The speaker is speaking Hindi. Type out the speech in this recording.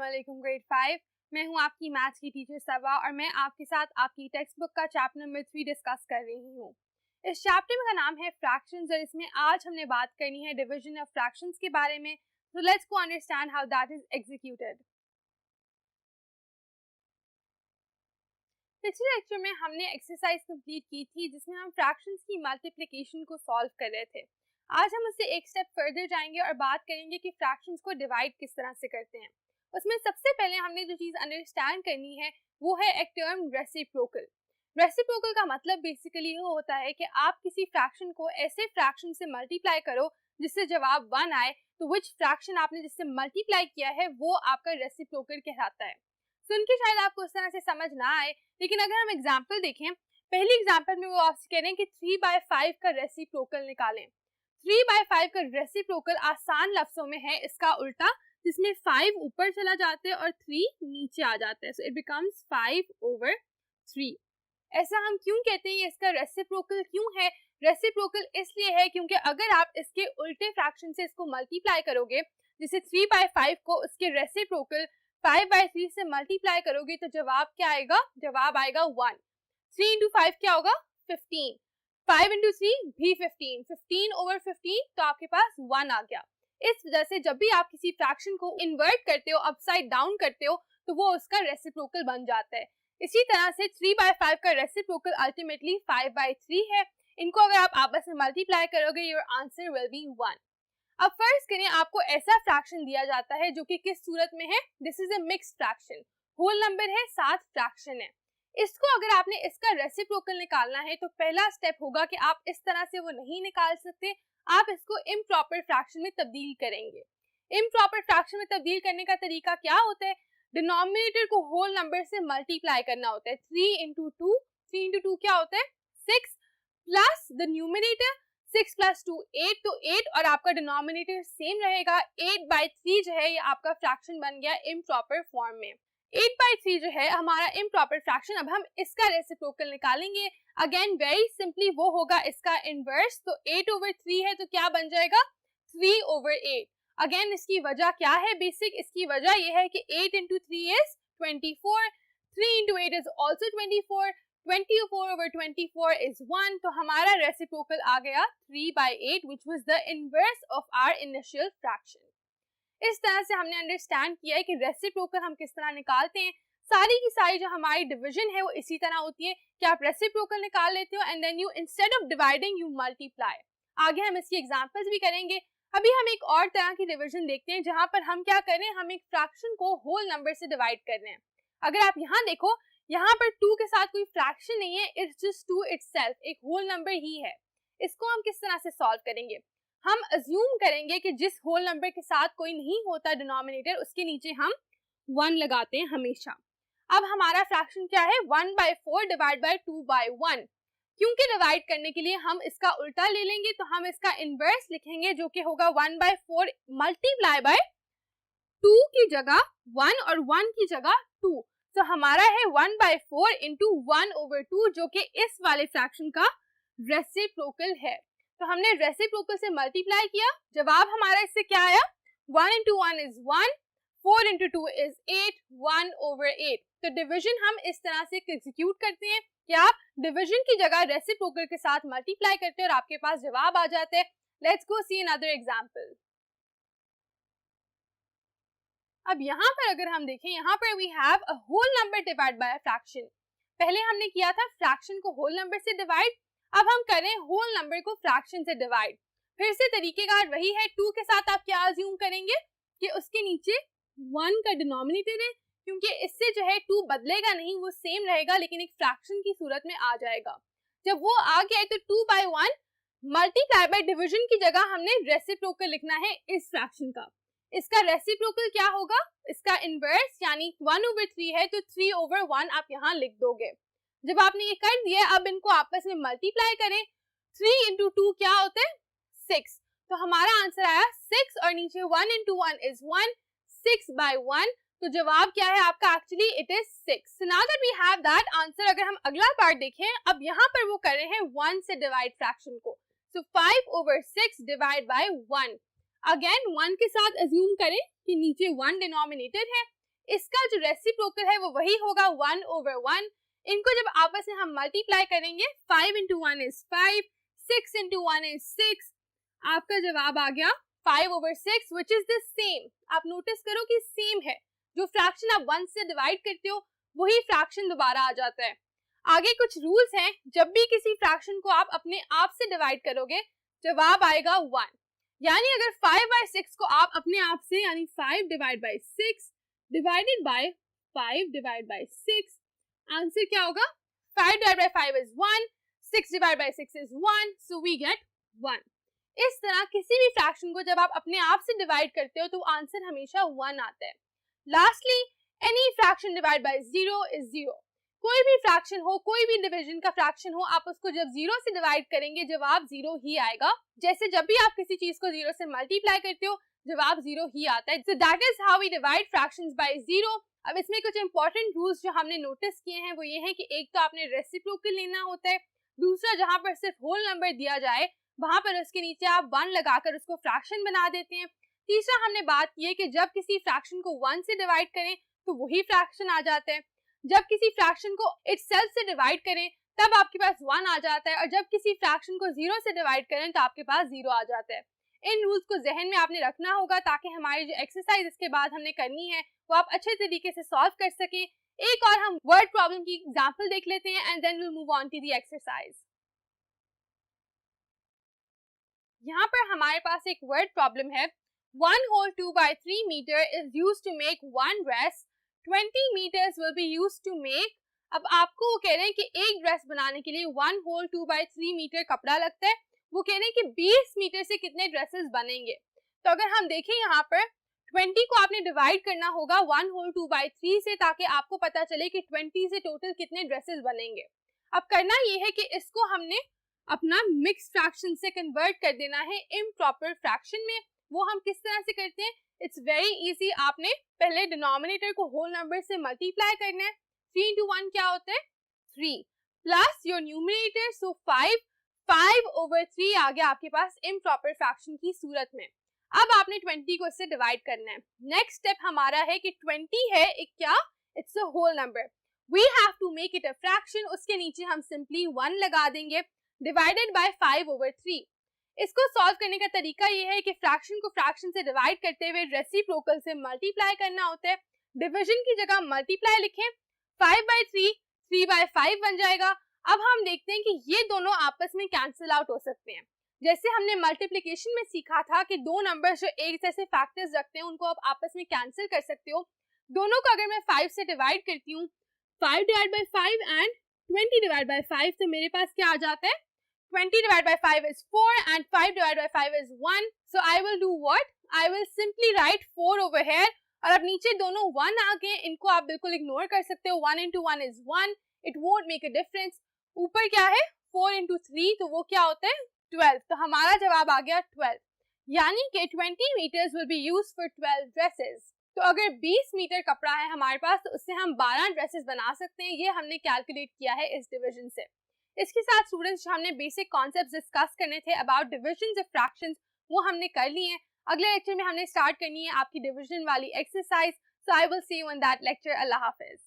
अस्सलामुअलैकुम ग्रेड 5। मैं हूं आपकी मैथ्स की टीचर सबा और मैं आपके साथ आपकी टेक्स्ट बुक का चैप्टर नंबर 3 डिस्कस कर रही हूं। इस चैप्टर का नाम है फ्रैक्शंस और इसमें आज हमने बात करनी है डिवीजन ऑफ फ्रैक्शंस के बारे में। So let's go understand how that is executed. पिछले लेक्चर में हमने एक्सरसाइज कंप्लीट की थी जिसमें हम फ्रैक्शंस की मल्टीप्लिकेशन को सॉल्व कर रहे थे। आज हम उससे एक स्टेप फर्दर जाएंगे और बात करेंगे कि फ्रैक्शंस को डिवाइड किस तरह से करते हैं। उसमें सबसे पहले हमने जो चीज अंडरस्टैंड करनी है वो है एक टर्म रेसिप्रोकल। रेसिप्रोकल का मतलब बेसिकली ये होता है कि आप किसी फ्रैक्शन को ऐसे फ्रैक्शन से मल्टीप्लाई करो जिससे जवाब 1 आए, तो विच फ्रैक्शन आपने जिससे मल्टीप्लाई किया है वो आपका रेसिप्रोकल कहलाता है। सुन के शायद आपको उस तरह से समझ ना आए, लेकिन अगर हम एग्जाम्पल देखें, पहली एग्जाम्पल में वो आपसे कह रहे हैं कि 3/5 का रेसिप्रोकल निकालें। 3/5 का रेसिप्रोकल आसान लफ्जों में है इसका उल्टा, जिसमें 5 ऊपर चला जाता है और 3 नीचे आ जाता है। So it becomes 5/3। ऐसा हम क्यों कहते हैं, इसका रेसिप्रोकल क्यों है? रेसिप्रोकल इसलिए है क्योंकि अगर आप इसके उल्टे फ्रैक्शन से इसको मल्टीप्लाई करोगे, जैसे 3/5 को उसके रेसिप्रोकल 5/3 से मल्टीप्लाई करोगे तो जवाब क्या आएगा? जवाब आएगा 1। 3 into 5 क्या होगा? 15। 5 into 3 भी 15। 15/15 तो आपके पास 1 आ गया। इस वजह से जब भी आप किसी फ्रैक्शन को इन्वर्ट करते हो, अपसाइड डाउन करते हो, तो वो उसका रेसिप्रोकल बन जाता है। इसी तरह से 3/5 का रेसिप्रोकल अल्टीमेटली 5/3 है। इनको अगर आप आपस में मल्टीप्लाई करोगे, योर आंसर विल बी 1। अब फर्ज करें आपको ऐसा फ्रैक्शन दिया जाता है जो कि किस सूरत में है? This is a mixed fraction, whole number है, साथ फ्रैक्शन है। इसको अगर आपने इसका रेसिप्रोकल निकालना है तो पहला स्टेप होगा कि आप इस तरह से वो नहीं निकाल सकते, आप इसको इम्प्रॉपर फ्रैक्शन में तब्दील करेंगे। इम्प्रॉपर फ्रैक्शन में तब्दील करने का तरीका क्या होता है? डिनोमिनेटर को होल नंबर से मल्टीप्लाई करना होता है। 3 into 2, 3 into 2 क्या होता है? 6 प्लस द न्यूमरेटर 6 + 2 8, तो 8 और आपका डिनोमिनेटर सेम रहेगा। 8/3 जो है ये आपका फ्रैक्शन बन गया इम्प्रॉपर फॉर्म में। 8/3 जो है हमारा इम्प्रॉपर फ्रैक्शन। अब हम इसका रेसिप्रोकल निकालेंगे। अगेन वेरी सिंपली वो होगा इसका इनवर्स, तो 8/3 है तो क्या बन जाएगा? 3/8। अगेन इसकी वजह क्या है? बेसिक इसकी वजह ये है कि 8 into 3 is 24, 3 into 8 is also 24, 24/24 is 1, तो हमारा रेसिप्रोकल आ गया 3/8 which was the inverse of our initial fraction। इस तरह से हमने अंडरस्टैंड किया है कि रेसिप्रोकल हम किस तरह निकालते हैं। सारी की सारी जो हमारी डिवीजन है वो इसी तरह होती है कि आप रेसिप्रोकल निकाल लेते हो and then you instead of dividing you multiply. आगे हम इसकी एग्जांपल्स भी करेंगे। अभी हम एक और तरह की डिवीजन देखते हैं जहां पर हम क्या कर रहे हैं, हम एक फ्रैक्शन को होल नंबर से डिवाइड कर रहे हैं। अगर आप यहाँ देखो, यहाँ पर 2 के साथ कोई फ्रैक्शन नहीं है, इट्स जस्ट 2 इटसेल्फ, एक होल नंबर ही है। इसको हम किस तरह से सॉल्व करेंगे? हम अज्यूम करेंगे कि जिस होल नंबर के साथ कोई नहीं होता डिनोमिनेटर, उसके नीचे हम 1 लगाते हैं हमेशा। अब हमारा फ्रैक्शन क्या है? 1/4 डिवाइड बाय 2/1। क्योंकि डिवाइड करने के लिए हम इसका उल्टा ले लेंगे, तो हम इसका इनवर्स लिखेंगे जो कि होगा 1/4 मल्टीप्लाई बाय 2 की जगह 1 और 1 की जगह 2। तो हमारा है 1/4 into 1/2 जो कि इस वाले फ्रैक्शन का रेसिप्रोकल है। तो हमने रेसिप्रोकल से मल्टीप्लाई किया, जवाब हमारा इससे क्या आया? 1 into 1 is 1, 4 into 2 is 8, 1/8। तो डिवीजन हम इस तरह से एग्जीक्यूट करते हैं कि आप डिवीजन की जगह रेसिप्रोकल के साथ मल्टीप्लाई करते हैं और आपके पास जवाब आ जाता है। Let's go see another example. अब यहाँ पर अगर हम देखें, यहाँ पर we have a whole number divide by a fraction. पहले हमने किया था फ्रैक्शन को होल नंबर से डिवाइड, अब हम करें होल नंबर को फ्रैक्शन से डिवाइड। फिर से तरीकेकार वही है। 2 के साथ आप क्या अज्यूम करेंगे कि उसके नीचे 1 का डिनोमिनेटर है, क्योंकि इससे जो है 2 बदलेगा नहीं, वो सेम रहेगा लेकिन एक फ्रैक्शन की सूरत में आ जाएगा। जब वो आ गया तो 2/1 मल्टीप्लाई बाय डिवीजन की जगह हमने रेसिप्रोकल लिखना है इस फ्रैक्शन का। इसका रेसिप्रोकल क्या होगा? इसका इनवर्स यानी 1/3 है तो 3/1 आप यहाँ लिख दोगे। जब आपने ये कर दिया, अब इनको आपस में मल्टीप्लाई करें। 3 into 2 क्या होता है? 6। तो हमारा आंसर आया 6 और नीचे 1 into 1 is 1, 6/1। तो जवाब क्या है आपका? Actually it is 6। So now that we have that answer, अगर हम अगला पार्ट देखें, अब यहाँ पर वो कर रहे हैं 1 से डिवाइड फ्रैक्शन को। So 5/6 divide by 1। अगेन 1 के साथ अज्यूम करें कि नीचे 1 डिनोमिनेटर है, इसका जो रेसिप्रोकल है वो वही होगा 1/1। इनको जब आपस में हम मल्टीप्लाई करेंगे 5 into 1 is 5, 6 into 1 is 6, आपका जवाब आ गया 5/6 which is the same। आप नोटिस करो कि सेम है, जो फ्रैक्शन आप 1 से डिवाइड करते हो वही फ्रैक्शन दोबारा आ जाता है। आगे कुछ रूल्स हैं, जब भी किसी फ्रैक्शन को आप अपने आप से डिवाइड करोगे जवाब आएगा 1। यानी अगर 5/6 को आप अपने आप से यानी 5 divide by 6 divided by 5 divide by 6, answer क्या होगा? 5 divide by 5 is 1, 6 divide by 6 is 1, so we get 1। इस तरह किसी भी फ्रैक्शन को जब आप अपने आप से डिवाइड करते हो तो आंसर हमेशा 1 आता है। Lastly, any fraction divide by 0 is 0। कोई भी फ्रैक्शन हो, कोई भी डिवीजन का फ्रैक्शन हो, आप उसको जब 0 से डिवाइड करेंगे जवाब 0 ही आएगा। जैसे जब भी आप किसी चीज को 0 से मल्टीप्लाई करते हो जवाब 0 ही आता है। So that is how we divide fractions by 0। अब इसमें कुछ इंपॉर्टेंट रूल्स जो हमने नोटिस किए हैं वो ये है कि एक तो आपने रेसिप्रोकल लेना होता है, दूसरा जहां पर सिर्फ होल नंबर दिया जाए वहां पर उसके नीचे आप 1 लगाकर उसको फ्रैक्शन बना देते हैं। तीसरा हमने बात की है कि जब किसी फ्रैक्शन को 1 से डिवाइड करें तो वही फ्रैक्शन आ जाता है, जब किसी फ्रैक्शन को इटसेल्फ से डिवाइड करें तब आपके पास 1 आ जाता है, और जब किसी फ्रैक्शन को 0 से डिवाइड करें तो आपके पास 0 आ जाता है। इन रूल्स को जहन में आपने रखना होगा ताकि हमारी जो एक्सरसाइज इसके बाद हमने करनी है वो आप अच्छे तरीके से सॉल्व कर सकें। एक और हम वर्ड प्रॉब्लम की एग्जांपल देख लेते हैं and then will move on to the exercise. यहाँ पर हमारे पास एक वर्ड प्रॉब्लम है। 1 whole 2/3 meter is used to make one dress, 20 meters will be used to make। अब आपको वो कह रहे हैं कि एक ड्रेस बनाने के लिए 1 whole 2/3 मीटर कपड़ा लगता है। वो कह रहे हैं कि 20 मीटर से कितने ड्रेसेस बनेंगे। तो अगर हम देखें यहाँ पर 20 को आपने डिवाइड करना होगा 1 whole 2/3 से ताकि आपको पता चले कि 20 से टोटल कितने ड्रेसेस बनेंगे। अब करना ये है कि इसको हमने अपना मिक्स फ्रैक्शन से कन्वर्ट कर देना है इम्प्रॉपर फ्रैक्शन में। वो हम किस तरह से करते हैं? It's very easy. आपने पहले डिनोमिनेटर को होल नंबर से मल्टीप्लाई करना है। 3 into 1 क्या होता है? 3 प्लस योर न्यूमरेटर, सो 5/3 आ गया आपके पास इम्प्रॉपर फ्रैक्शन की सूरत में। अब आपने 20 को इससे डिवाइड करना है। नेक्स्ट स्टेप हमारा है कि 20 है एक क्या? It's a whole number, we have to make it a fraction. उसके नीचे हम सिंपली 1 लगा देंगे डिवाइडेड बाय 5/3। इसको सॉल्व करने का तरीका ये है कि फ्रैक्शन को फ्रैक्शन से डिवाइड करते हुए रेसिप्रोकल से मल्टीप्लाई करना होता है। डिवीजन की जगह मल्टीप्लाई लिखें, 5/3 3/5 बन जाएगा। अब हम देखते हैं कि ये दोनों आपस में कैंसिल आउट हो सकते हैं। जैसे हमने मल्टीप्लिकेशन में सीखा था कि दो नंबर्स जो एक जैसे फैक्टर्स रखते हैं उनको आप आपस में कैंसिल कर सकते हो। दोनों को अगर मैं 5 से डिवाइड करती हूँ, 5 divide by 5 and 20 divide by 5, तो मेरे पास क्या आ जाता है? 20 divided by 5 is 4 and 5 divided by 5 is 1. So I will do what? I will simply write 4 over here. और अब नीचे दोनों 1 आ गए, इनको आप बिल्कुल इग्नोर कर सकते हो। 1 into 1 is 1. It won't make a difference. ऊपर क्या है? 4 into 3, तो वो क्या होता है? 12। तो हमारा जवाब आ गया 12। यानी कि 20 meters will be used for 12 dresses. तो अगर 20 मीटर कपड़ा है हमारे पास तो उससे हम 12 ड्रेसेस बना सकते हैं। ये हमने कैलकुलेट किया है इस डिवीजन से। इसके साथ स्टूडेंट्स जो हमने बेसिक कॉन्सेप्ट्स डिस्कस करने थे अबाउट डिविजन्स ऑफ फ्रैक्शंस वो हमने कर लिए हैं। अगले लेक्चर में हमने स्टार्ट करनी है आपकी डिवीजन वाली exercise. So I will see you in that lecture. Allah Hafiz.